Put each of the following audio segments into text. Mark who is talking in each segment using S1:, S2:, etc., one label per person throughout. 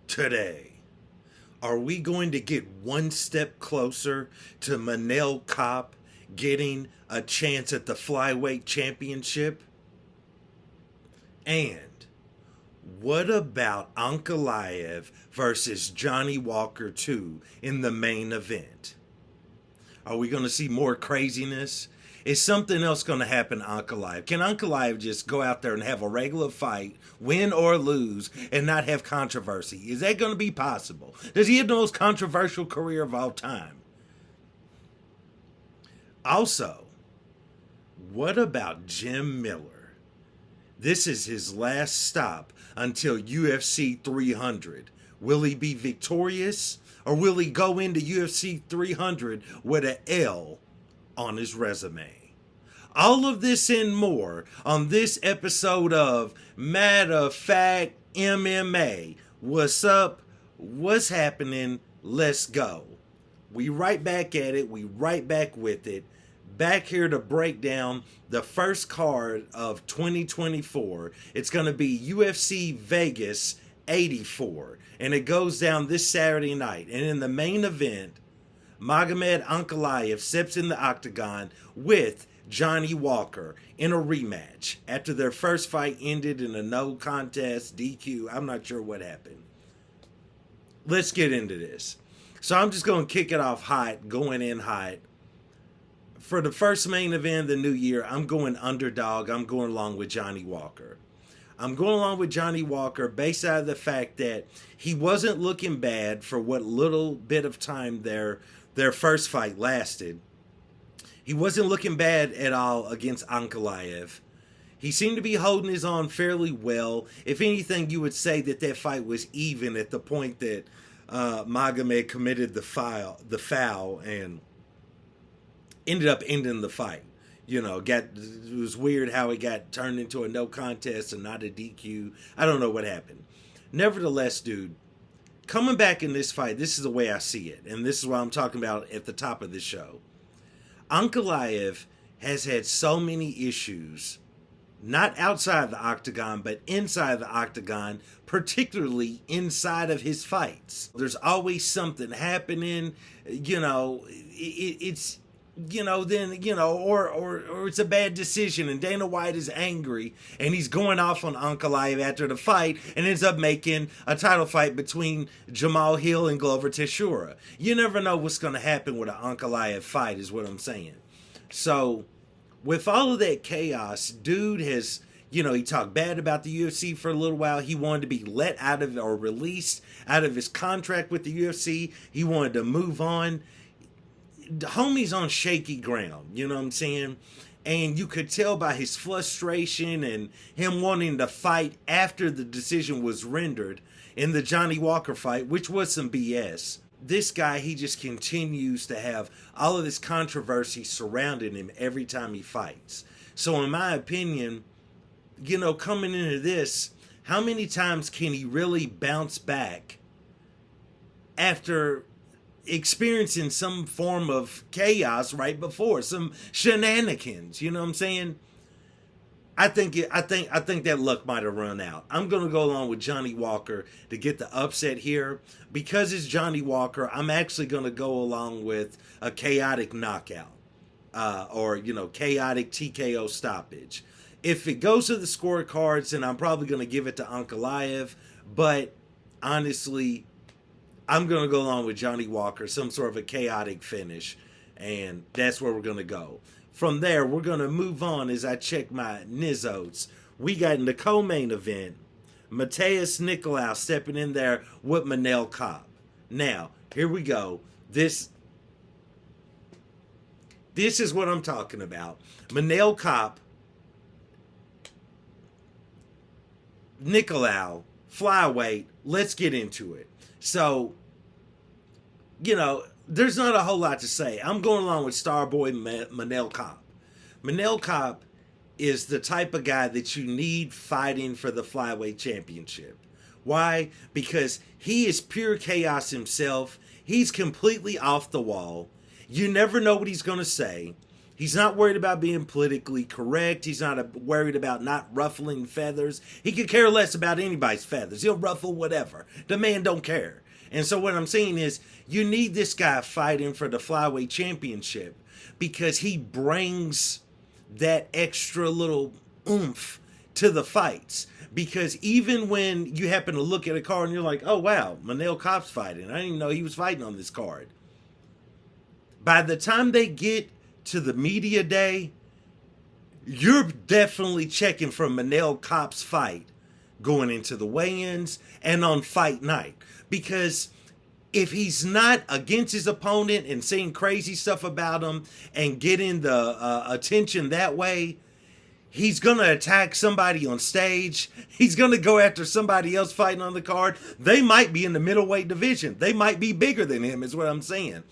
S1: today. Are we going to get one step closer to Manel Kopp getting a chance at the flyweight championship? And what about Ankalaev versus Johnny Walker 2 in the main event? Are we going to see more craziness? Is something else going to happen to Ankalaev? Can Ankalaev just go out there and have a regular fight, win or lose, and not have controversy? Is that going to be possible? Does he have the most controversial career of all time? Also, what about Jim Miller? This is his last stop until UFC 300. Will he be victorious, or will he go into UFC 300 with an L on his resume? All of this and more on this episode of Matter of Fact MMA. What's up? What's happening? Let's go. We right back at it. We right back with it. Back here to break down the first card of 2024. It's going to be UFC Vegas 84. And it goes down this Saturday night. And in the main event, Magomed Ankalaev steps in the octagon with Johnny Walker in a rematch after their first fight ended in a no contest DQ. I'm not sure what happened. Let's get into this. So I'm just going to kick it off hot, going in hot. For the first main event of the new year, I'm going underdog. I'm going along with Johnny Walker. I'm going along with Johnny Walker based out of the fact that he wasn't looking bad for what little bit of time their first fight lasted. He wasn't looking bad at all against Ankalaev. He seemed to be holding his own fairly well. If anything, you would say that fight was even at the point that Magomed committed the foul and ended up ending the fight. You know, it was weird how it got turned into a no contest and not a DQ. I don't know what happened. Nevertheless, dude, coming back in this fight, this is the way I see it. And this is what I'm talking about at the top of this show. Ankalaev has had so many issues, not outside the octagon, but inside the octagon, particularly inside of his fights. There's always something happening, it's or it's a bad decision, and Dana White is angry, and he's going off on Ankalaev after the fight, and ends up making a title fight between Jamal Hill and Glover Teixeira. You never know what's going to happen with an Ankalaev fight, is what I'm saying. So, with all of that chaos, dude has, he talked bad about the UFC for a little while. He wanted to be let out of, or released out of his contract with the UFC. He wanted to move on. The homie's on shaky ground, you know what I'm saying? And you could tell by his frustration and him wanting to fight after the decision was rendered in the Johnny Walker fight, which was some BS. This guy, he just continues to have all of this controversy surrounding him every time he fights. So in my opinion, coming into this, how many times can he really bounce back after experiencing some form of chaos right before, some shenanigans? You know what I'm saying? I think that luck might have run out. I'm going to go along with Johnny Walker to get the upset here. Because it's Johnny Walker, I'm actually going to go along with a chaotic knockout, or chaotic TKO stoppage. If it goes to the scorecards, then I'm probably going to give it to Ankalaev, but honestly, I'm going to go along with Johnny Walker, some sort of a chaotic finish, and that's where we're going to go. From there, we're going to move on as I check my Nizzos. We got in the co-main event, Matheus Nicolau stepping in there with Manel Kopp. Now, here we go. This is what I'm talking about. Manel Kopp, Nicolau, flyweight. Let's get into it. So, there's not a whole lot to say. I'm going along with Starboy Manel Kopp. Manel Kopp is the type of guy that you need fighting for the flyweight championship. Why? Because he is pure chaos himself. He's completely off the wall. You never know what he's going to say. He's not worried about being politically correct. He's not worried about not ruffling feathers. He could care less about anybody's feathers. He'll ruffle whatever. The man don't care. And so what I'm saying is, you need this guy fighting for the flyweight championship because he brings that extra little oomph to the fights. Because even when you happen to look at a card and you're like, oh wow, Manel Kape's fighting. I didn't even know he was fighting on this card. By the time they get to the media day, you're definitely checking for Manel Kape's fight going into the weigh-ins and on fight night. Because if he's not against his opponent and saying crazy stuff about him and getting the attention that way, he's going to attack somebody on stage. He's going to go after somebody else fighting on the card. They might be in the middleweight division. They might be bigger than him, is what I'm saying.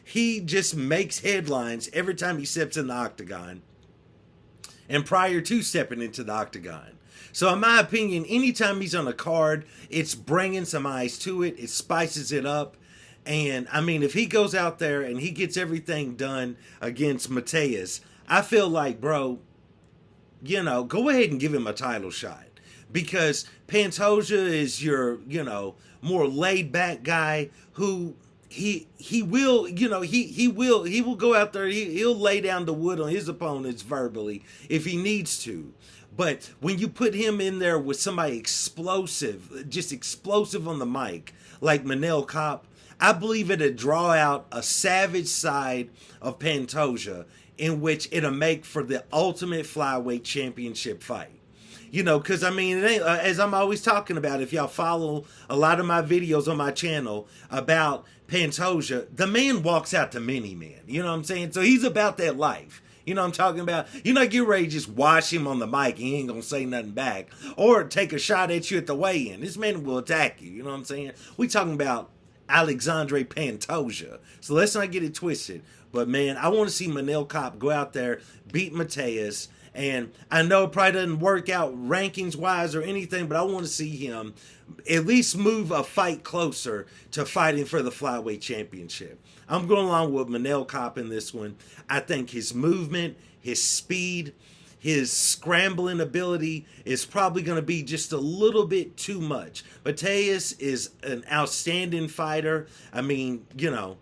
S1: He just makes headlines every time he steps in the octagon and prior to stepping into the octagon. So in my opinion, anytime he's on a card, it's bringing some eyes to it. It spices it up. And I mean, if he goes out there and he gets everything done against Mateus, I feel like, bro, you know, go ahead and give him a title shot. Because Pantoja is your, you know, more laid back guy who he will, you know, he will go out there, he'll lay down the wood on his opponents verbally if he needs to. But when you put him in there with somebody explosive, just explosive on the mic, like Manel Kape, I believe it'll draw out a savage side of Pantoja in which it'll make for the ultimate flyweight championship fight. You know, because, I mean, it ain't, as I'm always talking about, if y'all follow a lot of my videos on my channel about Pantoja, the man walks out to many men. You know what I'm saying? So he's about that life. You know what I'm talking about? You're not getting ready to just watch him on the mic and he ain't going to say nothing back. Or take a shot at you at the weigh-in. This man will attack you. You know what I'm saying? We talking about Alexandre Pantoja. So let's not get it twisted. But, man, I want to see Manel Kape go out there, beat Mateus. And I know it probably doesn't work out rankings-wise or anything, but I want to see him at least move a fight closer to fighting for the flyweight championship. I'm going along with Manel Kape in this one. I think his movement, his speed, his scrambling ability is probably going to be just a little bit too much. Mateus is an outstanding fighter. I mean, you know,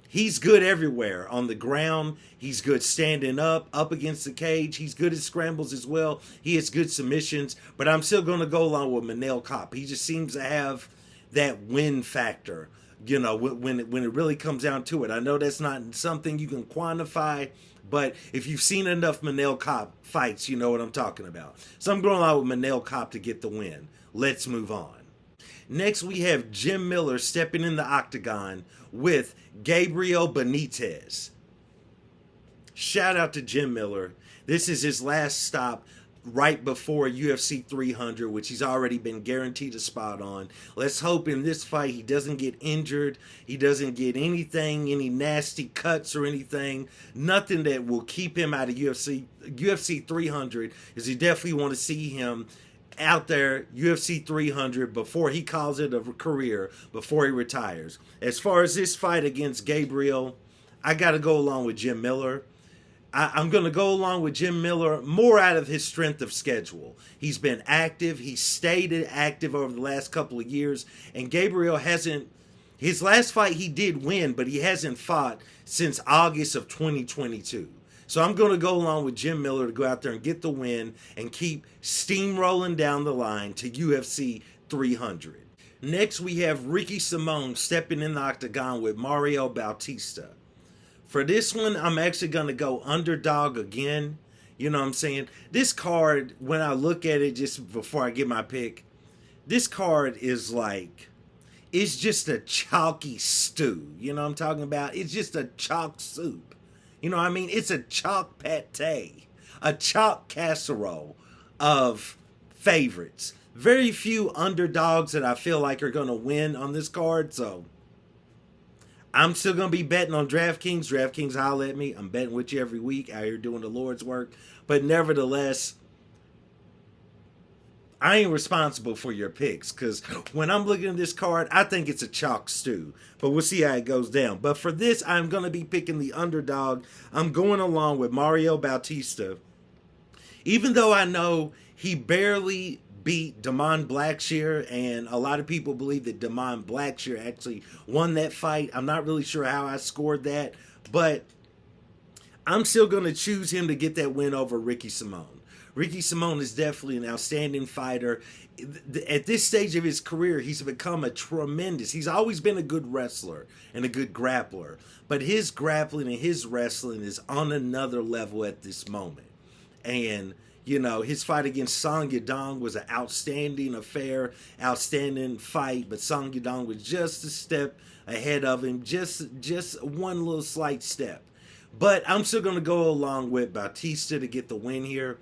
S1: he's good everywhere. On the ground, he's good standing up against the cage. He's good at scrambles as well. He has good submissions. But I'm still going to go along with Manel Kape. He just seems to have that win factor, you know, when it really comes down to it. I know that's not something you can quantify, but if you've seen enough Manel Kape fights, you know what I'm talking about. So I'm going along with Manel Kape to get the win. Let's move on. Next, we have Jim Miller stepping in the octagon with Gabriel Benitez. Shout out to Jim Miller. This is his last stop right before UFC 300, which he's already been guaranteed a spot on. Let's hope in this fight he doesn't get injured. He doesn't get anything, any nasty cuts or anything. Nothing that will keep him out of UFC 300, because you definitely want to see him out there, UFC 300, before he calls it a career, before he retires. As far as this fight against Gabriel, I got to go along with Jim Miller. I'm going to go along with Jim Miller more out of his strength of schedule. He's been active. He's stayed active over the last couple of years. And Gabriel hasn't, his last fight he did win, but he hasn't fought since August of 2022. So I'm going to go along with Jim Miller to go out there and get the win and keep steamrolling down the line to UFC 300. Next, we have Ricky Simón stepping in the octagon with Mario Bautista. For this one, I'm actually going to go underdog again. You know what I'm saying? This card, when I look at it just before I get my pick, this card is like, it's just a chalky stew. You know what I'm talking about? It's just a chalk soup. You know what I mean? It's a chalk pate, a chalk casserole of favorites. Very few underdogs that I feel like are going to win on this card, so I'm still going to be betting on DraftKings. DraftKings, holla at me. I'm betting with you every week out here doing the Lord's work. But nevertheless, I ain't responsible for your picks because when I'm looking at this card, I think it's a chalk stew. But we'll see how it goes down. But for this, I'm going to be picking the underdog. I'm going along with Mario Bautista. Even though I know he barely beat Damon Blackshear, and a lot of people believe that Damon Blackshear actually won that fight. I'm not really sure how I scored that, but I'm still going to choose him to get that win over Ricky Simone. Ricky Simone is definitely an outstanding fighter. At this stage of his career, he's become he's always been a good wrestler and a good grappler. But his grappling and his wrestling is on another level at this moment. And, you know, his fight against Song Yadong was an outstanding affair, outstanding fight. But Song Yadong was just a step ahead of him, just one little slight step. But I'm still going to go along with Bautista to get the win here.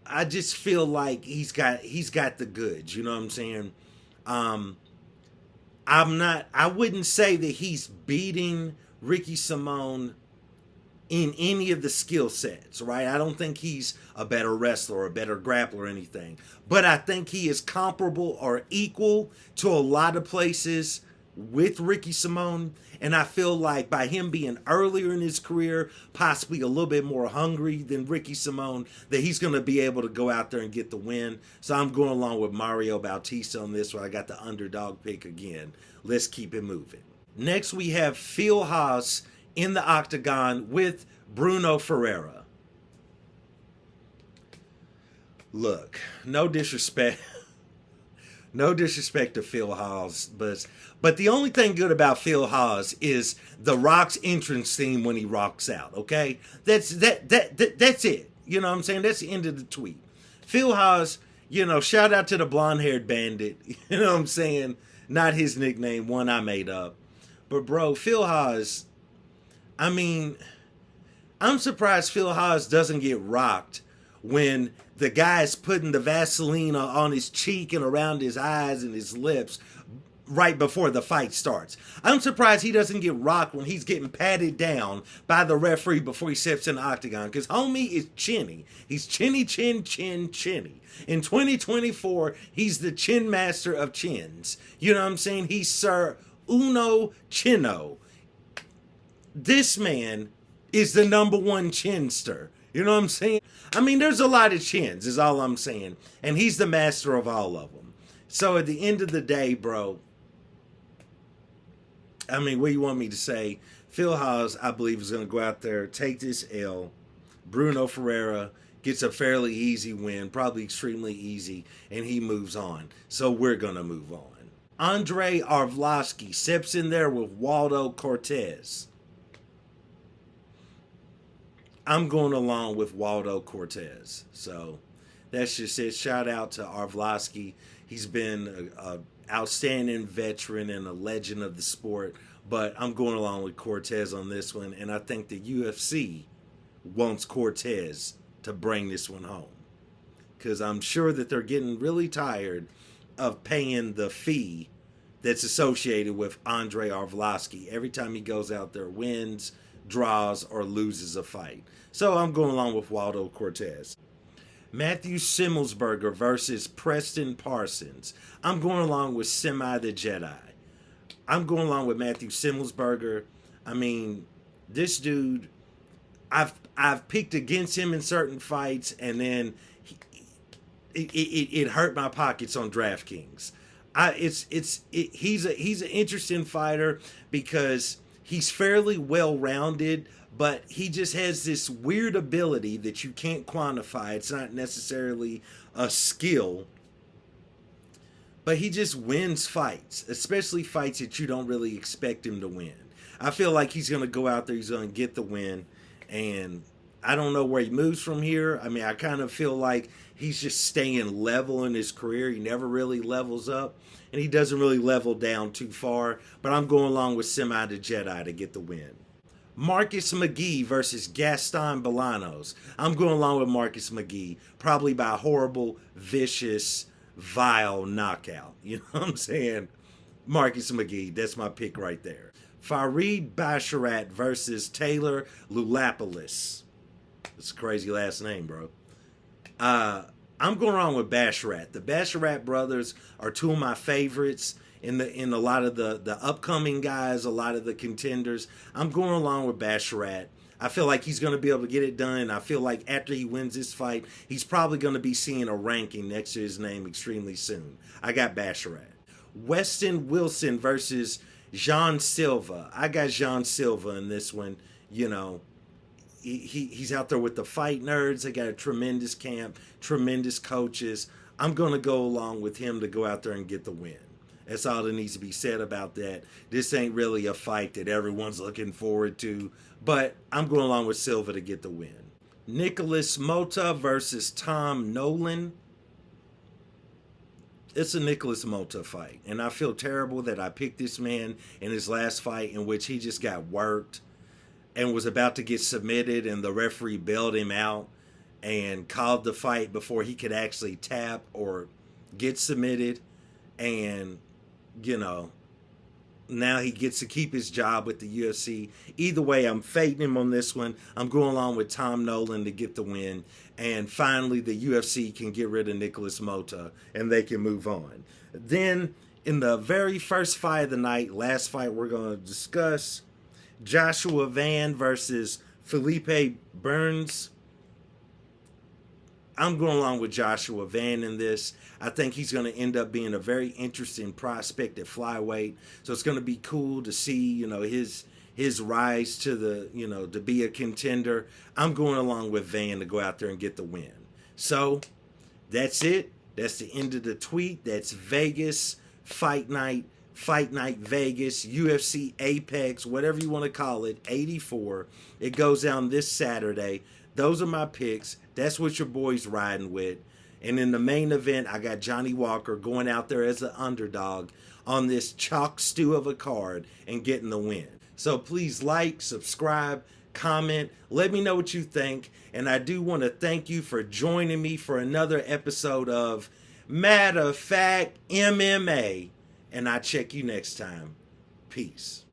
S1: I just feel like he's got the goods. You know what I'm saying? I wouldn't say that he's beating Ricky Simone in any of the skill sets, right? I don't think he's a better wrestler or a better grappler or anything. But I think he is comparable or equal to a lot of places with Ricky Simone. And I feel like by him being earlier in his career, possibly a little bit more hungry than Ricky Simone, that he's going to be able to go out there and get the win. So I'm going along with Mario Bautista on this one. I got the underdog pick again. Let's keep it moving. Next, we have Phil Haas in the octagon with Bruno Ferreira. Look, no disrespect. No disrespect to Phil Haas, but the only thing good about Phil Haas is The Rock's entrance theme when he rocks out. Okay, that's it. You know what I'm saying? That's the end of the tweet. Phil Haas, you know, shout out to the blonde-haired bandit. You know what I'm saying? Not his nickname, one I made up. But bro, Phil Haas. I mean, I'm surprised Phil Haas doesn't get rocked when the guy's putting the Vaseline on his cheek and around his eyes and his lips right before the fight starts. I'm surprised he doesn't get rocked when he's getting patted down by the referee before he steps in the octagon, because homie is chinny. He's chinny, chin, chin, chinny. In 2024, he's the chin master of chins. You know what I'm saying? He's Sir Uno Chino. This man is the number one chinster. You know what I'm saying? I mean, there's a lot of chins, is all I'm saying. And he's the master of all of them. So at the end of the day, bro, I mean, what do you want me to say? Phil Haas, I believe, is going to go out there, take this L. Bruno Ferreira gets a fairly easy win, probably extremely easy, and he moves on. So we're going to move on. Andre Arlovsky steps in there with Waldo Cortez. I'm going along with Waldo Cortez. So that's just it. Shout out to Arlovsky. He's been an outstanding veteran and a legend of the sport. But I'm going along with Cortez on this one. And I think the UFC wants Cortez to bring this one home. Because I'm sure that they're getting really tired of paying the fee that's associated with Andre Arlovsky. Every time he goes out there, wins, draws, or loses a fight. So I'm going along with Waldo Cortez. Matthew Simmelsberger versus Preston Parsons. I'm going along with Semi the Jedi. I'm going along with Matthew Simmelsberger. I mean, this dude, I've picked against him in certain fights, and then it hurt my pockets on DraftKings. He's an interesting fighter because he's fairly well-rounded, but he just has this weird ability that you can't quantify. It's not necessarily a skill, but he just wins fights, especially fights that you don't really expect him to win. I feel like he's going to go out there, he's going to get the win, and I don't know where he moves from here. I mean, I kind of feel like he's just staying level in his career. He never really levels up, and he doesn't really level down too far, but I'm going along with Semi the Jedi to get the win. Marcus McGee versus Gaston Bolanos. I'm going along with Marcus McGee, probably by a horrible, vicious, vile knockout. You know what I'm saying? Marcus McGee, that's my pick right there. Farid Basharat versus Taylor Lulapoulos. It's a crazy last name, bro. I'm going on with Basharat. The Basharat brothers are two of my favorites in a lot of the upcoming guys, a lot of the contenders. I'm going along with Basharat. I feel like he's going to be able to get it done. I feel like after he wins this fight, he's probably going to be seeing a ranking next to his name extremely soon. I got Basharat. Weston Wilson versus Jean Silva. I got Jean Silva in this one. You know, he's out there with the fight nerds. They got a tremendous camp, tremendous coaches. I'm going to go along with him to go out there and get the win. That's all that needs to be said about that. This ain't really a fight that everyone's looking forward to, but I'm going along with Silva to get the win. Nicholas Mota versus Tom Nolan. It's a Nicholas Mota fight, and I feel terrible that I picked this man in his last fight in which he just got worked and was about to get submitted, and the referee bailed him out and called the fight before he could actually tap or get submitted. And, you know, now he gets to keep his job with the UFC. Either way, I'm fading him on this one. I'm going along with Tom Nolan to get the win. And finally, the UFC can get rid of Nicholas Mota and they can move on. Then, in the very first fight of the night, last fight we're going to discuss, Joshua Van versus Felipe Burns. I'm going along with Joshua Van in this. I think he's going to end up being a very interesting prospect at flyweight. So it's going to be cool to see, you know, his rise to the, you know, to be a contender. I'm going along with Van to go out there and get the win. So that's it. That's the end of the tweet. That's Vegas Fight Night Vegas, UFC Apex, whatever you want to call it, 84. It goes down this Saturday. Those are my picks. That's what your boy's riding with. And in the main event, I got Johnny Walker going out there as an underdog on this chalk stew of a card and getting the win. So please like, subscribe, comment, let me know what you think. And I do want to thank you for joining me for another episode of Matter of Fact MMA. And I'll check you next time. Peace.